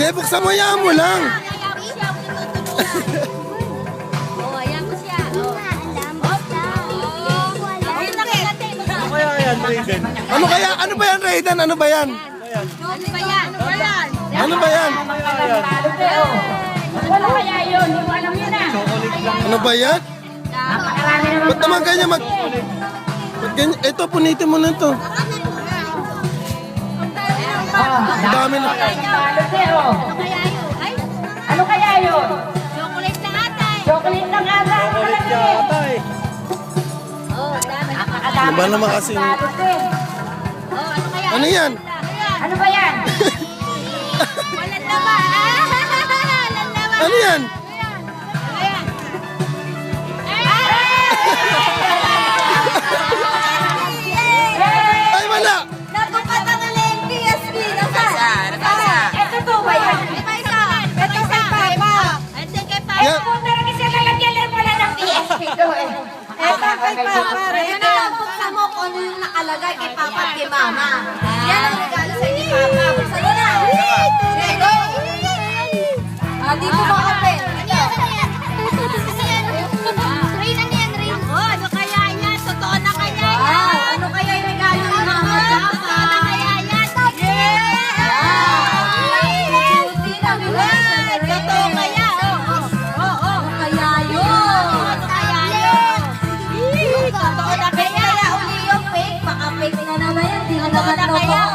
Sige, buksan mo, yan mo lang. Oh, ayan ko siya. Ano kaya yan, Raiden? Ano kaya? Ano ba yan, Raiden? Ano ba yan? Ano ba yan? Ano ba yan? Ano kaya yun? Hindi mo alam yun ah. Chocolate lang. Ano ba yan? Napakarami naman. Ba't naman ganyan mag... Ba't ganyan? Ito, punitin mo na ito. Ang dami na. Balot eh, oh. Ano kaya yun? Chocolate na ata eh. Chocolate lang ata. Chocolate yata eh. Oh, dami. Napakadami Iba naman kasi. balot eh. Oh, ano kaya? Ano yan? Ano ba yan? Walang laman. Walang laman. Ano yan? Ayan. Ay, wala! Natupad ang lengki, SB. Nasaan? Ito to ba yan? May isa. Ito kay Papa. Ito kay Papa. Yan. Kung talaga siya lalagyan lang wala ng PSP to eh. Ito kay Papa. Yun na lang, buksan mo kung ano yung nakalagay kay Papa at kay Mama. Yan ang regalo sa inyo, Papa. Buksan mo na. Okay, go. Dito mo open. Ano yan? Rain, ano yan, Rain? Ano kaya yan? Totoo na kaya yan? Ano kaya yung regalo ni Mama at Papa? Totoo na kaya yan? Totoo kaya? Oo. Kaya yun? Ano kaya yun? Totoo na kaya? Kaya uli yung fake, baka fake na naman yan. Di na naman totoo.